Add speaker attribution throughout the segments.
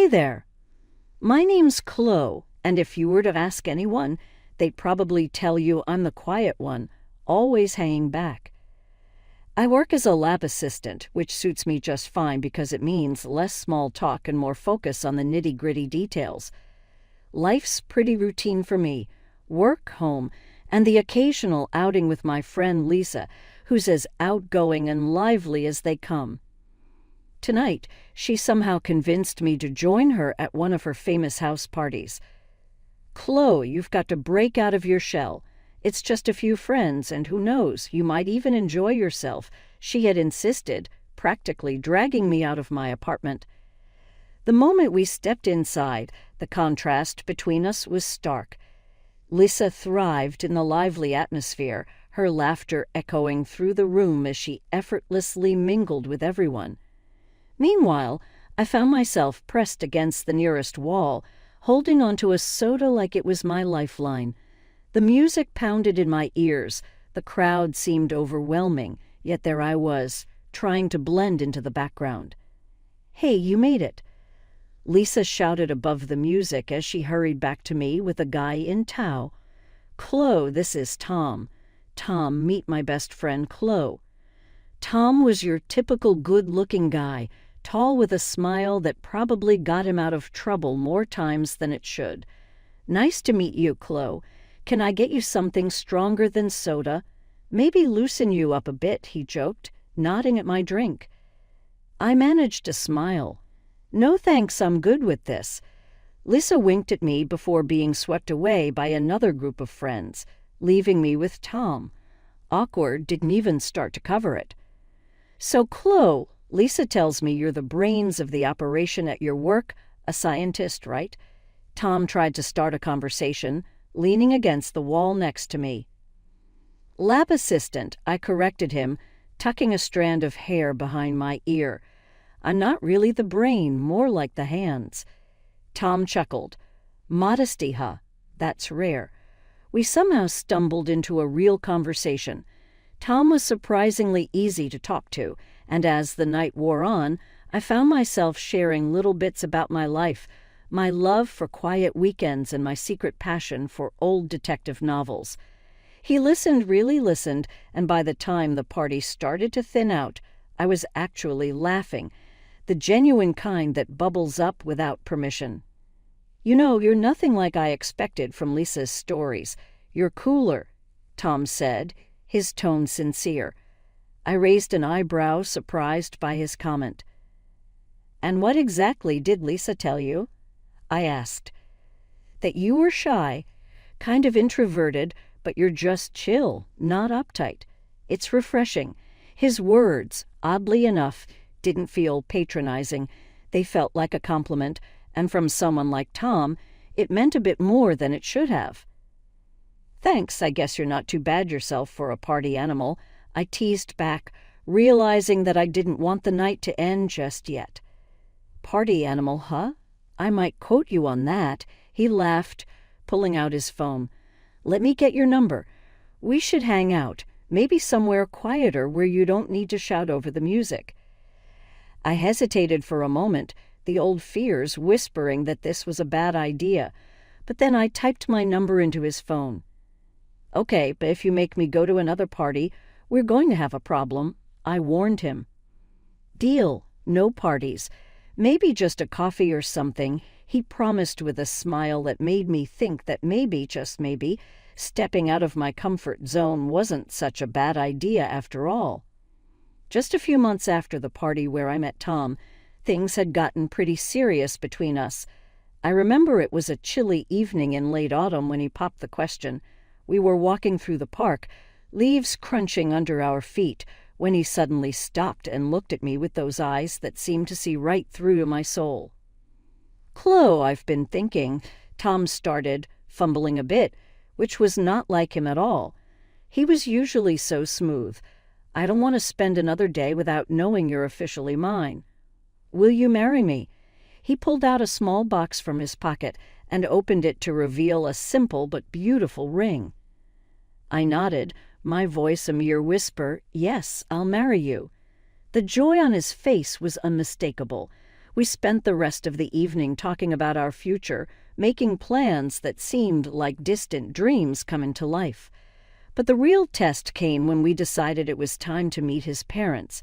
Speaker 1: Hey there. My name's Chloe, and if you were to ask anyone, they'd probably tell you I'm the quiet one, always hanging back. I work as a lab assistant, which suits me just fine because it means less small talk and more focus on the nitty-gritty details. Life's pretty routine for me: work, home, and the occasional outing with my friend Lisa, who's as outgoing and lively as they come. Tonight, she somehow convinced me to join her at one of her famous house parties. Chloe, you've got to break out of your shell. It's just a few friends, and who knows, you might even enjoy yourself, she had insisted, practically dragging me out of my apartment. The moment we stepped inside, the contrast between us was stark. Lisa thrived in the lively atmosphere, her laughter echoing through the room as she effortlessly mingled with everyone. Meanwhile, I found myself pressed against the nearest wall, holding onto a soda like it was my lifeline. The music pounded in my ears, the crowd seemed overwhelming, yet there I was, trying to blend into the background. "Hey, you made it!" Lisa shouted above the music as she hurried back to me with a guy in tow. "Chloe, this is Tom. Tom, meet my best friend, Chloe." Tom was your typical good-looking guy, tall with a smile that probably got him out of trouble more times than it should. "Nice to meet you, Chloe. Can I get you something stronger than soda? Maybe loosen you up a bit," he joked, nodding at my drink. I managed to smile. "No thanks, I'm good with this." Lisa winked at me before being swept away by another group of friends, leaving me with Tom. Awkward, didn't even start to cover it. "So, Chloe, Lisa tells me you're the brains of the operation at your work, a scientist, right?" Tom tried to start a conversation, leaning against the wall next to me. "Lab assistant," I corrected him, tucking a strand of hair behind my ear. "I'm not really the brain, more like the hands." Tom chuckled. "Modesty, huh? That's rare." We somehow stumbled into a real conversation. Tom was surprisingly easy to talk to, and as the night wore on, I found myself sharing little bits about my life, my love for quiet weekends and my secret passion for old detective novels. He really listened, and by the time the party started to thin out, I was actually laughing, the genuine kind that bubbles up without permission. "You know, you're nothing like I expected from Lisa's stories. You're cooler," Tom said, his tone sincere. I raised an eyebrow, surprised by his comment. "And what exactly did Lisa tell you?" I asked. "That you were shy, kind of introverted, but you're just chill, not uptight. It's refreshing." His words, oddly enough, didn't feel patronizing. They felt like a compliment, and from someone like Tom, it meant a bit more than it should have. "Thanks, I guess you're not too bad yourself for a party animal," I teased back, realizing that I didn't want the night to end just yet. "Party animal, huh? I might quote you on that," he laughed, pulling out his phone. "Let me get your number. We should hang out, maybe somewhere quieter where you don't need to shout over the music." I hesitated for a moment, the old fears whispering that this was a bad idea, but then I typed my number into his phone. "Okay, but if you make me go to another party, we're going to have a problem," I warned him. "Deal. No parties. Maybe just a coffee or something," he promised with a smile that made me think that maybe, just maybe, stepping out of my comfort zone wasn't such a bad idea after all. Just a few months after the party where I met Tom, things had gotten pretty serious between us. I remember it was a chilly evening in late autumn when he popped the question. We were walking through the park, leaves crunching under our feet, when he suddenly stopped and looked at me with those eyes that seemed to see right through to my soul. "Chloe, I've been thinking," Tom started, fumbling a bit, which was not like him at all. He was usually so smooth. "I don't want to spend another day without knowing you're officially mine. Will you marry me?" He pulled out a small box from his pocket and opened it to reveal a simple but beautiful ring. I nodded, my voice a mere whisper. "Yes, I'll marry you." The joy on his face was unmistakable. We spent the rest of the evening talking about our future, making plans that seemed like distant dreams coming to life. But the real test came when we decided it was time to meet his parents.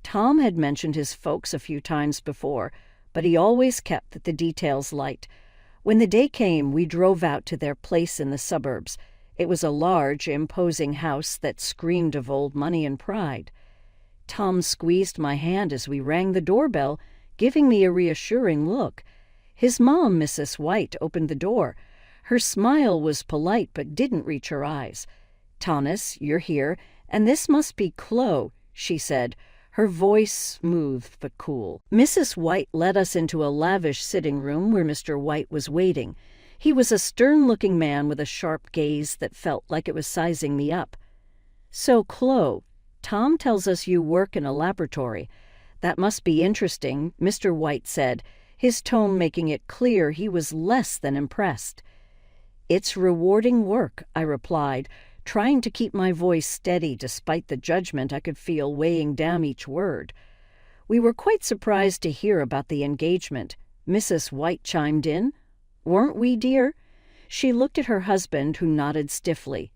Speaker 1: Tom had mentioned his folks a few times before, but he always kept the details light. When the day came, we drove out to their place in the suburbs. It was a large, imposing house that screamed of old money and pride. Tom squeezed my hand as we rang the doorbell, giving me a reassuring look. His mom, Mrs. White, opened the door. Her smile was polite but didn't reach her eyes. "Thomas, you're here, and this must be Chloe," she said, her voice smooth but cool. Mrs. White led us into a lavish sitting room where Mr. White was waiting. He was a stern-looking man with a sharp gaze that felt like it was sizing me up. "So, Chloe, Tom tells us you work in a laboratory. That must be interesting," Mr. White said, his tone making it clear he was less than impressed. "It's rewarding work," I replied, trying to keep my voice steady despite the judgment I could feel weighing down each word. We were quite surprised to hear about the engagement. Mrs. White chimed in. "Weren't we, dear?" She looked at her husband, who nodded stiffly.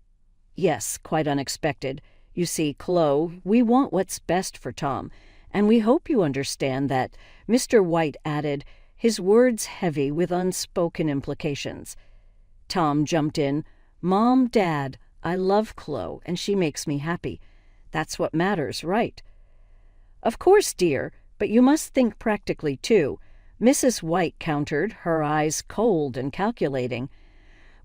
Speaker 1: "Yes, quite unexpected. You see, Chloe, we want what's best for Tom, and we hope you understand that," Mr. White added, his words heavy with unspoken implications. Tom jumped in. "Mom, Dad, I love Chloe, and she makes me happy. That's what matters, right?" "Of course, dear, but you must think practically, too," Mrs. White countered, her eyes cold and calculating.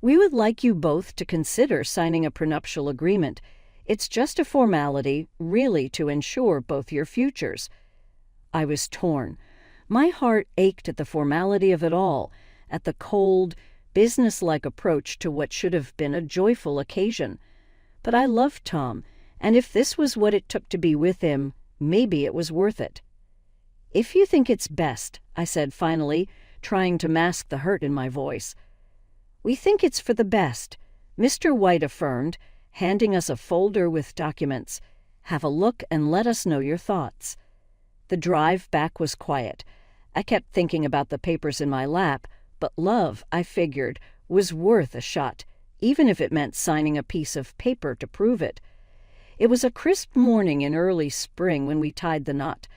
Speaker 1: "We would like you both to consider signing a prenuptial agreement. It's just a formality, really, to ensure both your futures." I was torn. My heart ached at the formality of it all, at the cold, businesslike approach to what should have been a joyful occasion. But I loved Tom, and if this was what it took to be with him, maybe it was worth it. "If you think it's best," I said finally, trying to mask the hurt in my voice. "We think it's for the best," Mr. White affirmed, handing us a folder with documents. "Have a look and let us know your thoughts." The drive back was quiet. I kept thinking about the papers in my lap, but love, I figured, was worth a shot, even if it meant signing a piece of paper to prove it. It was a crisp morning in early spring when we tied the knot.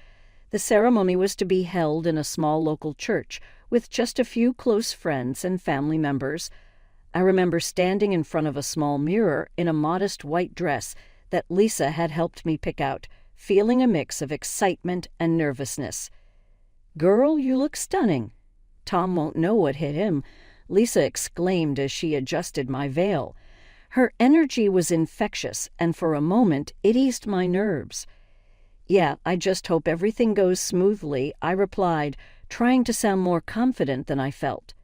Speaker 1: The ceremony was to be held in a small local church, with just a few close friends and family members. I remember standing in front of a small mirror in a modest white dress that Lisa had helped me pick out, feeling a mix of excitement and nervousness. "Girl, you look stunning." "Tom won't know what hit him," Lisa exclaimed as she adjusted my veil. Her energy was infectious, and for a moment it eased my nerves. "Yeah, I just hope everything goes smoothly," I replied, trying to sound more confident than I felt.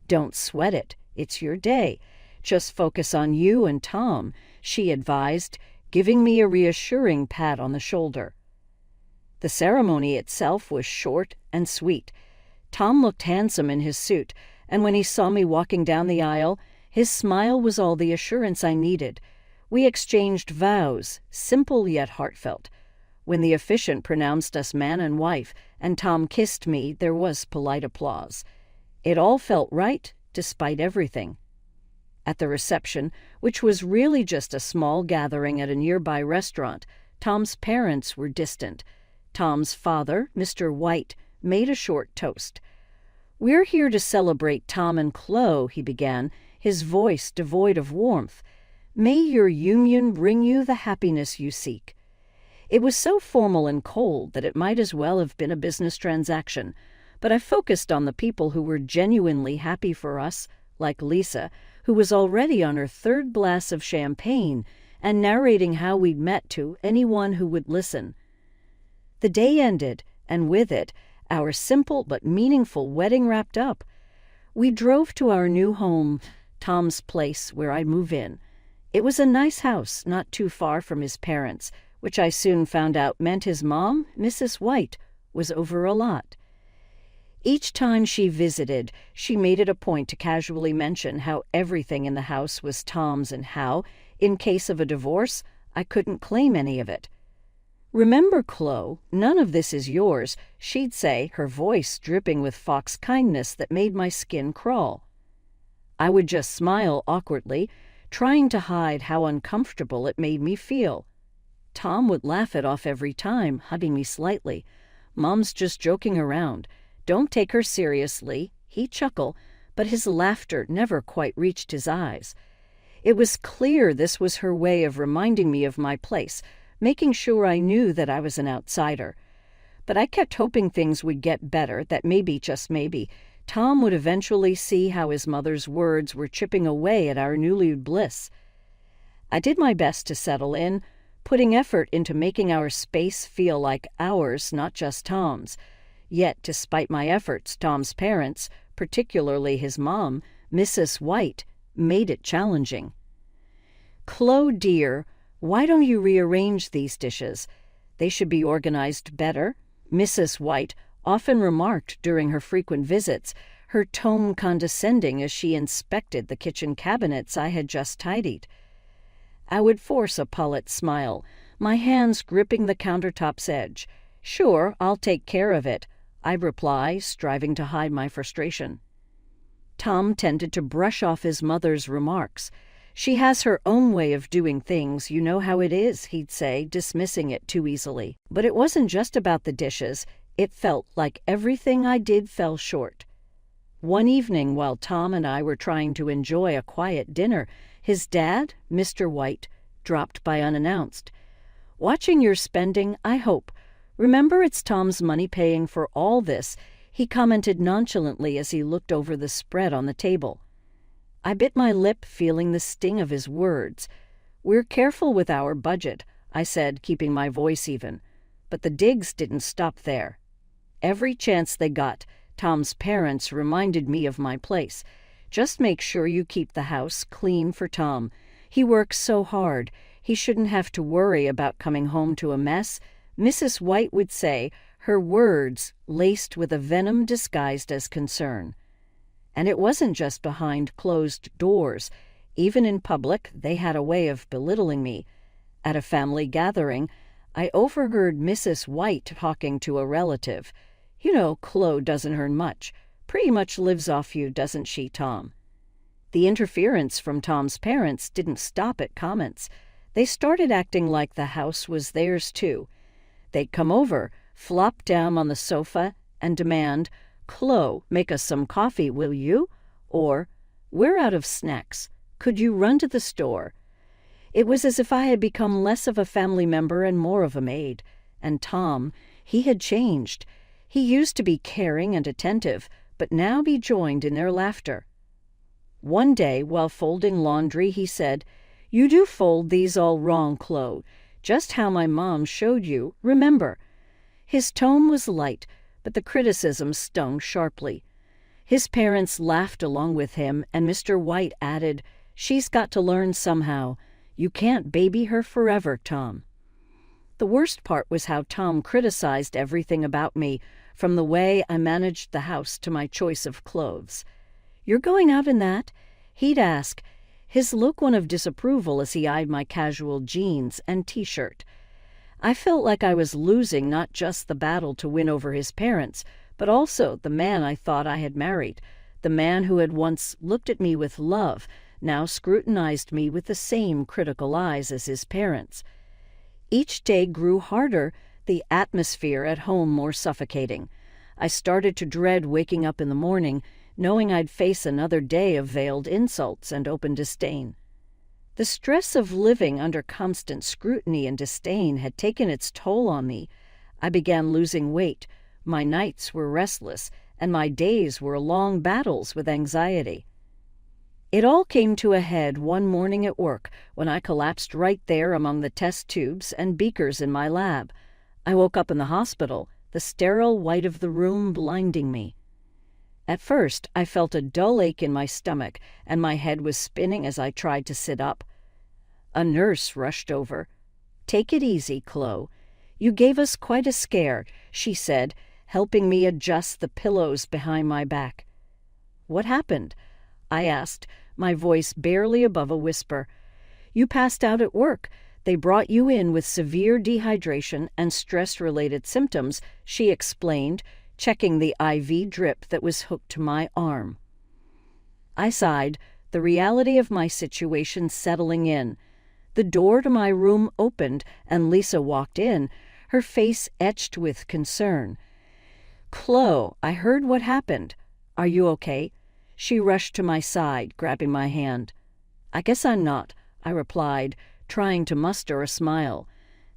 Speaker 1: "Don't sweat it. It's your day. Just focus on you and Tom," she advised, giving me a reassuring pat on the shoulder. The ceremony itself was short and sweet. Tom looked handsome in his suit, and when he saw me walking down the aisle, his smile was all the assurance I needed. We exchanged vows, simple yet heartfelt. When the officiant pronounced us man and wife, and Tom kissed me, there was polite applause. It all felt right, despite everything. At the reception, which was really just a small gathering at a nearby restaurant, Tom's parents were distant. Tom's father, Mr. White, made a short toast. "We're here to celebrate Tom and Chloe," he began, his voice devoid of warmth. "May your union bring you the happiness you seek." It was so formal and cold that it might as well have been a business transaction, but I focused on the people who were genuinely happy for us, like Lisa, who was already on her third glass of champagne and narrating how we'd met to anyone who would listen. The day ended, and with it, our simple but meaningful wedding wrapped up. We drove to our new home, Tom's place, where I'd move in. It was a nice house, not too far from his parents', which I soon found out meant his mom, Mrs. White, was over a lot. Each time she visited, she made it a point to casually mention how everything in the house was Tom's and how, in case of a divorce, I couldn't claim any of it. "Remember, Chloe, none of this is yours," she'd say, her voice dripping with fox kindness that made my skin crawl. I would just smile awkwardly, trying to hide how uncomfortable it made me feel. Tom would laugh it off every time, hugging me slightly. "Mom's just joking around. Don't take her seriously," he'd chuckle, but his laughter never quite reached his eyes. It was clear this was her way of reminding me of my place, making sure I knew that I was an outsider. But I kept hoping things would get better, that maybe, just maybe, Tom would eventually see how his mother's words were chipping away at our newly bliss. I did my best to settle in, putting effort into making our space feel like ours, not just Tom's. Yet, despite my efforts, Tom's parents, particularly his mom, Mrs. White, made it challenging. "Chloe, dear, why don't you rearrange these dishes? They should be organized better," Mrs. White often remarked during her frequent visits, her tone condescending as she inspected the kitchen cabinets I had just tidied. I would force a polite smile, my hands gripping the countertop's edge. "Sure, I'll take care of it," I'd reply, striving to hide my frustration. Tom tended to brush off his mother's remarks. "She has her own way of doing things, you know how it is," he'd say, dismissing it too easily. But it wasn't just about the dishes. It felt like everything I did fell short. One evening, while Tom and I were trying to enjoy a quiet dinner, his dad, Mr. White, dropped by unannounced. "Watching your spending, I hope. Remember, it's Tom's money paying for all this," he commented nonchalantly as he looked over the spread on the table. I bit my lip, feeling the sting of his words. "We're careful with our budget," I said, keeping my voice even. But the digs didn't stop there. Every chance they got, Tom's parents reminded me of my place. "Just make sure you keep the house clean for Tom. He works so hard. He shouldn't have to worry about coming home to a mess," Mrs. White would say, her words laced with a venom disguised as concern. And it wasn't just behind closed doors. Even in public, they had a way of belittling me. At a family gathering, I overheard Mrs. White talking to a relative. "You know, Chloe doesn't earn much. Pretty much lives off you, doesn't she, Tom?" The interference from Tom's parents didn't stop at comments. They started acting like the house was theirs, too. They'd come over, flop down on the sofa, and demand, "Chloe, make us some coffee, will you?" Or, "We're out of snacks. Could you run to the store?" It was as if I had become less of a family member and more of a maid. And Tom, he had changed. He used to be caring and attentive, but now be joined in their laughter. One day, while folding laundry, he said, "You do fold these all wrong, Chloe. Just how my mom showed you, remember." His tone was light, but the criticism stung sharply. His parents laughed along with him, and Mr. White added, "She's got to learn somehow. You can't baby her forever, Tom." The worst part was how Tom criticized everything about me, from the way I managed the house to my choice of clothes. "You're going out in that?" he'd ask, his look one of disapproval as he eyed my casual jeans and t-shirt. I felt like I was losing not just the battle to win over his parents, but also the man I thought I had married, the man who had once looked at me with love, now scrutinized me with the same critical eyes as his parents. Each day grew harder, the atmosphere at home more suffocating. I started to dread waking up in the morning, knowing I'd face another day of veiled insults and open disdain. The stress of living under constant scrutiny and disdain had taken its toll on me. I began losing weight, my nights were restless, and my days were long battles with anxiety. It all came to a head one morning at work when I collapsed right there among the test tubes and beakers in my lab. I woke up in the hospital, the sterile white of the room blinding me. At first, I felt a dull ache in my stomach, and my head was spinning as I tried to sit up. A nurse rushed over. "Take it easy, Chloe. You gave us quite a scare," she said, helping me adjust the pillows behind my back. "What happened?" I asked, my voice barely above a whisper. "You passed out at work. They brought you in with severe dehydration and stress-related symptoms, she explained, checking the IV drip that was hooked to my arm. I sighed, the reality of my situation settling in. The door to my room opened, and Lisa walked in, her face etched with concern. "Chloe, I heard what happened. Are you okay?" She rushed to my side, grabbing my hand. "I guess I'm not," I replied, trying to muster a smile.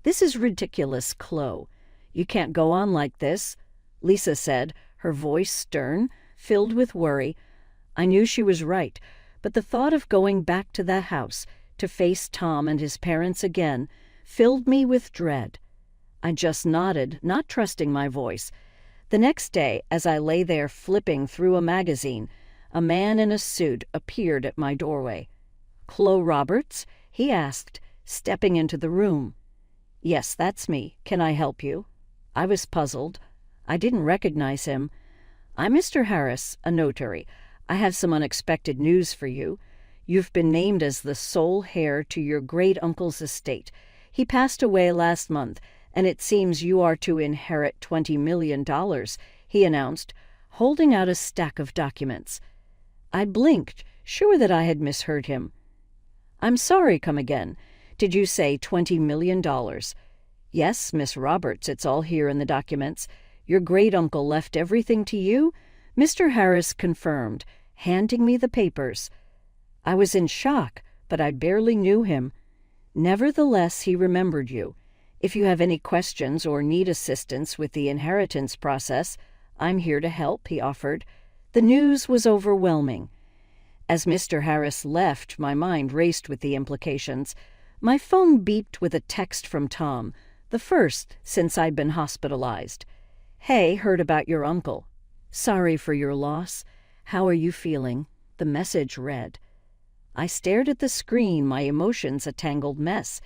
Speaker 1: "This is ridiculous, Chloe. You can't go on like this," Lisa said, her voice stern, filled with worry. I knew she was right, but the thought of going back to that house, to face Tom and his parents again, filled me with dread. I just nodded, not trusting my voice. The next day, as I lay there flipping through a magazine, a man in a suit appeared at my doorway. "Chloe Roberts?" he asked, stepping into the room. "Yes, that's me. Can I help you?" I was puzzled. I didn't recognize him. "I'm Mr. Harris, a notary. I have some unexpected news for you. You've been named as the sole heir to your great-uncle's estate. He passed away last month, and it seems you are to inherit $20 million, he announced, holding out a stack of documents. I blinked, sure that I had misheard him. "I'm sorry, come again. Did you say $20 million? "Yes, Miss Roberts, it's all here in the documents. Your great-uncle left everything to you?" Mr. Harris confirmed, handing me the papers. I was in shock, but I barely knew him. Nevertheless, he remembered you. "If you have any questions or need assistance with the inheritance process, I'm here to help," he offered. The news was overwhelming. As Mr. Harris left, my mind raced with the implications. My phone beeped with a text from Tom, the first since I'd been hospitalized. "Hey, heard about your uncle. Sorry for your loss. How are you feeling?" the message read. I stared at the screen, my emotions a tangled mess.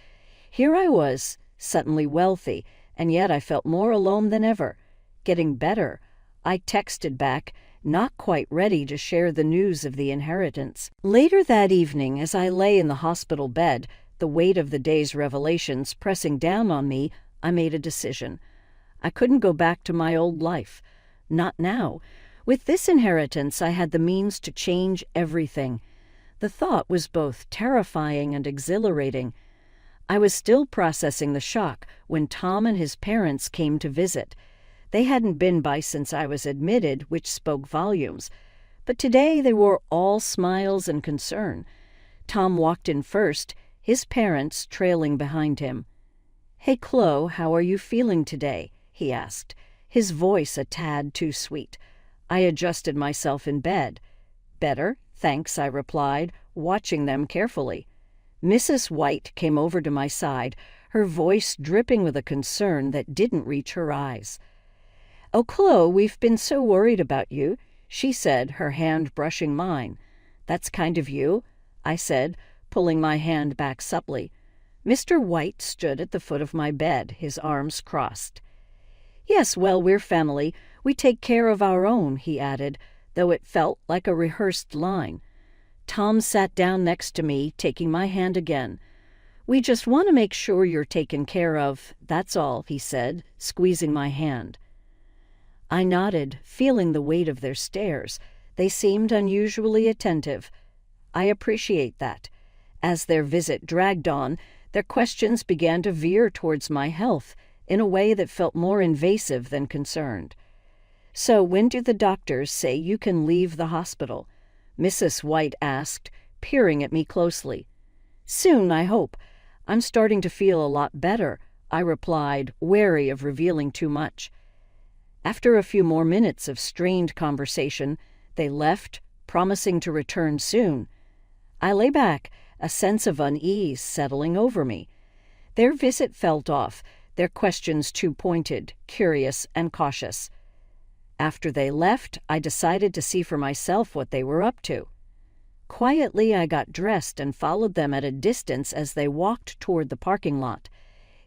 Speaker 1: Here I was, suddenly wealthy, and yet I felt more alone than ever. Getting better, I texted back, not quite ready to share the news of the inheritance. Later that evening, as I lay in the hospital bed, the weight of the day's revelations pressing down on me, I made a decision. I couldn't go back to my old life. Not now. With this inheritance, I had the means to change everything. The thought was both terrifying and exhilarating. I was still processing the shock when Tom and his parents came to visit. They hadn't been by since I was admitted, which spoke volumes. But today they were all smiles and concern. Tom walked in first, his parents trailing behind him. "Hey, Chloe, how are you feeling today?" he asked, his voice a tad too sweet. I adjusted myself in bed. "Better, thanks," I replied, watching them carefully. Mrs. White came over to my side, her voice dripping with a concern that didn't reach her eyes. "Oh, Chloe, we've been so worried about you," she said, her hand brushing mine. "That's kind of you," I said, pulling my hand back supplely. Mr. White stood at the foot of my bed, his arms crossed. "Yes, well, we're family. We take care of our own," he added, though it felt like a rehearsed line. Tom sat down next to me, taking my hand again. "We just want to make sure you're taken care of, that's all," he said, squeezing my hand. I nodded, feeling the weight of their stares. They seemed unusually attentive. I appreciate that. As their visit dragged on, their questions began to veer towards my health in a way that felt more invasive than concerned. "So when do the doctors say you can leave the hospital?" Mrs. White asked, peering at me closely. "Soon, I hope. I'm starting to feel a lot better," I replied, wary of revealing too much. After a few more minutes of strained conversation, they left, promising to return soon. I lay back, a sense of unease settling over me. Their visit felt off, their questions too pointed, curious, and cautious. After they left, I decided to see for myself what they were up to. Quietly, I got dressed and followed them at a distance as they walked toward the parking lot.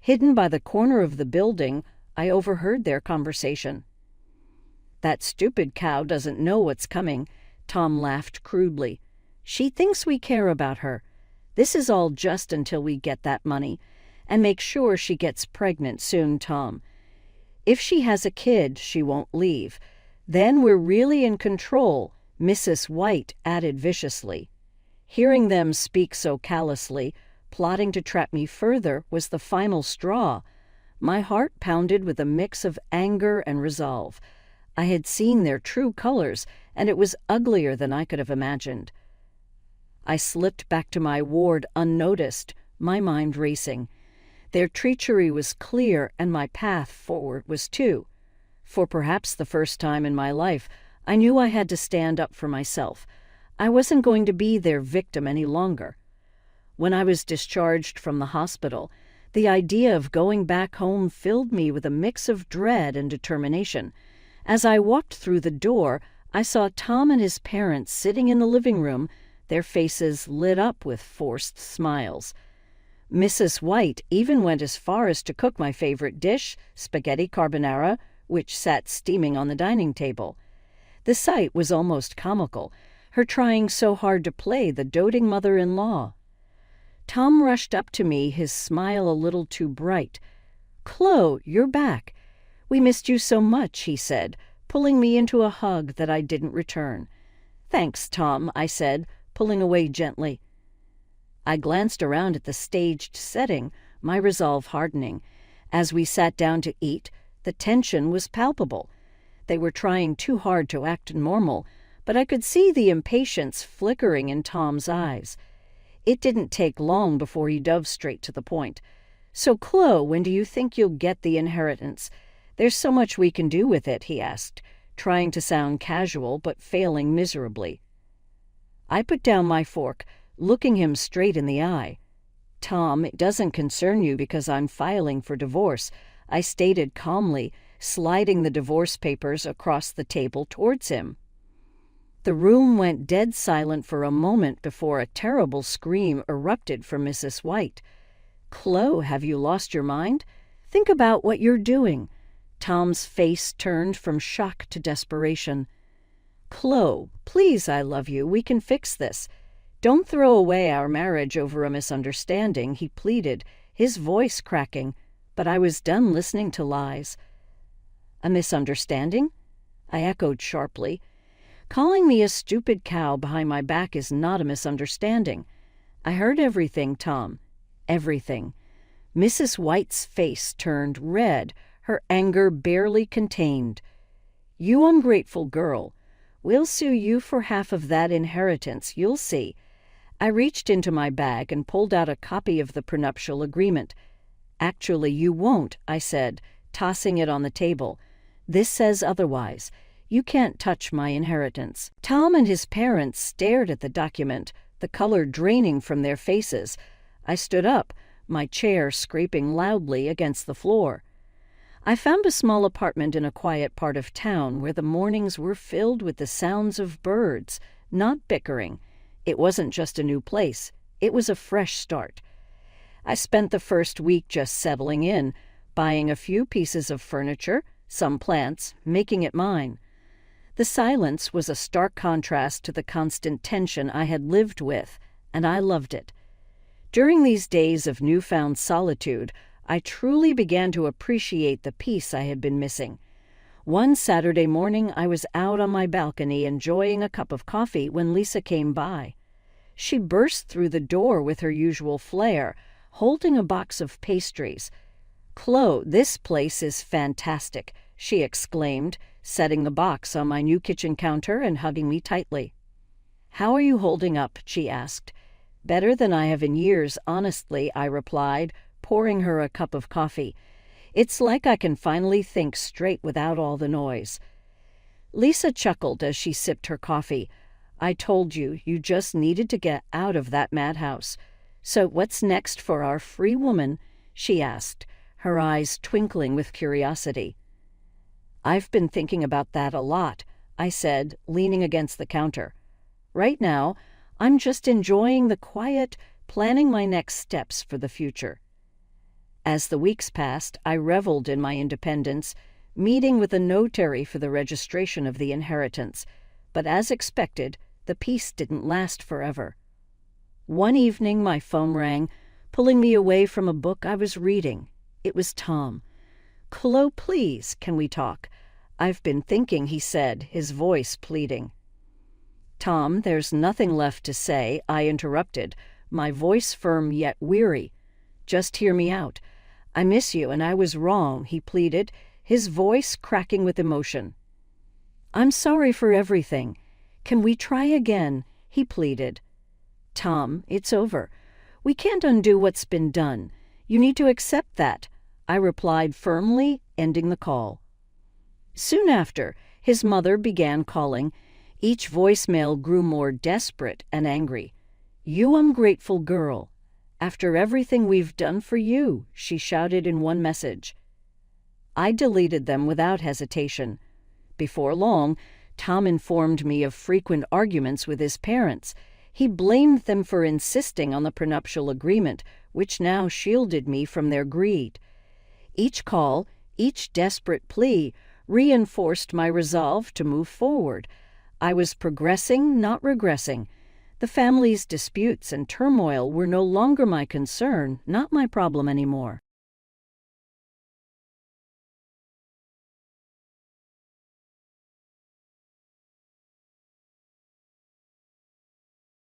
Speaker 1: Hidden by the corner of the building, I overheard their conversation. "That stupid cow doesn't know what's coming," Tom laughed crudely. "She thinks we care about her. This is all just until we get that money. and make sure she gets pregnant soon, Tom. If she has a kid, she won't leave. Then we're really in control," Mrs. White added viciously. Hearing them speak so callously, plotting to trap me further, was the final straw. My heart pounded with a mix of anger and resolve. I had seen their true colors, and it was uglier than I could have imagined. I slipped back to my ward unnoticed, my mind racing. Their treachery was clear, and my path forward was too. For perhaps the first time in my life, I knew I had to stand up for myself. I wasn't going to be their victim any longer. When I was discharged from the hospital, the idea of going back home filled me with a mix of dread and determination. As I walked through the door, I saw Tom and his parents sitting in the living room, their faces lit up with forced smiles. Mrs. White even went as far as to cook my favorite dish, spaghetti carbonara, which sat steaming on the dining table. The sight was almost comical, her trying so hard to play the doting mother-in-law. Tom rushed up to me, his smile a little too bright. "Chloe, you're back. We missed you so much," he said, pulling me into a hug that I didn't return. "Thanks, Tom," I said, pulling away gently. I glanced around at the staged setting, my resolve hardening. As we sat down to eat, the tension was palpable. They were trying too hard to act normal, but I could see the impatience flickering in Tom's eyes. It didn't take long before he dove straight to the point. "So, Chloe, when do you think you'll get the inheritance? There's so much we can do with it," he asked, trying to sound casual but failing miserably. I put down my fork, looking him straight in the eye. "Tom, it doesn't concern you because I'm filing for divorce," I stated calmly, sliding the divorce papers across the table towards him. The room went dead silent for a moment before a terrible scream erupted from Mrs. White. "Chloe, have you lost your mind? Think about what you're doing." Tom's face turned from shock to desperation. "Chloe, please, I love you. We can fix this. Don't throw away our marriage over a misunderstanding," he pleaded, his voice cracking, but I was done listening to lies. "A misunderstanding?" I echoed sharply. "Calling me a stupid cow behind my back is not a misunderstanding. I heard everything, Tom. Everything." Mrs. White's face turned red, her anger barely contained. "You ungrateful girl. We'll sue you for half of that inheritance, you'll see." I reached into my bag and pulled out a copy of the prenuptial agreement. "Actually, you won't," I said, tossing it on the table. "This says otherwise. You can't touch my inheritance." Tom and his parents stared at the document, the color draining from their faces. I stood up, my chair scraping loudly against the floor. I found a small apartment in a quiet part of town where the mornings were filled with the sounds of birds, not bickering. It wasn't just a new place. It was a fresh start. I spent the first week just settling in, buying a few pieces of furniture, some plants, making it mine. The silence was a stark contrast to the constant tension I had lived with, and I loved it. During these days of newfound solitude, I truly began to appreciate the peace I had been missing. One Saturday morning, I was out on my balcony enjoying a cup of coffee when Lisa came by. She burst through the door with her usual flair, holding a box of pastries. "Chloe, this place is fantastic," she exclaimed, setting the box on my new kitchen counter and hugging me tightly. "How are you holding up?" she asked. "Better than I have in years, honestly," I replied, pouring her a cup of coffee. "It's like I can finally think straight without all the noise." Lisa chuckled as she sipped her coffee. "I told you, you just needed to get out of that madhouse. So what's next for our free woman?" she asked, her eyes twinkling with curiosity. "I've been thinking about that a lot," I said, leaning against the counter. "Right now, I'm just enjoying the quiet, planning my next steps for the future." As the weeks passed, I reveled in my independence, meeting with a notary for the registration of the inheritance, but as expected, the peace didn't last forever. One evening my phone rang, pulling me away from a book I was reading. It was Tom. "Chloe, please, can we talk? I've been thinking," he said, his voice pleading. "Tom, there's nothing left to say," I interrupted, my voice firm yet weary. "Just hear me out. I miss you, and I was wrong," he pleaded, his voice cracking with emotion. "I'm sorry for everything. Can we try again?" he pleaded. "Tom, it's over. We can't undo what's been done. You need to accept that," I replied firmly, ending the call. Soon after, his mother began calling. Each voicemail grew more desperate and angry. "You ungrateful girl. After everything we've done for you," she shouted in one message. I deleted them without hesitation. Before long, Tom informed me of frequent arguments with his parents. He blamed them for insisting on the prenuptial agreement, which now shielded me from their greed. Each call, each desperate plea, reinforced my resolve to move forward. I was progressing, not regressing. The family's disputes and turmoil were no longer my concern, not my problem anymore.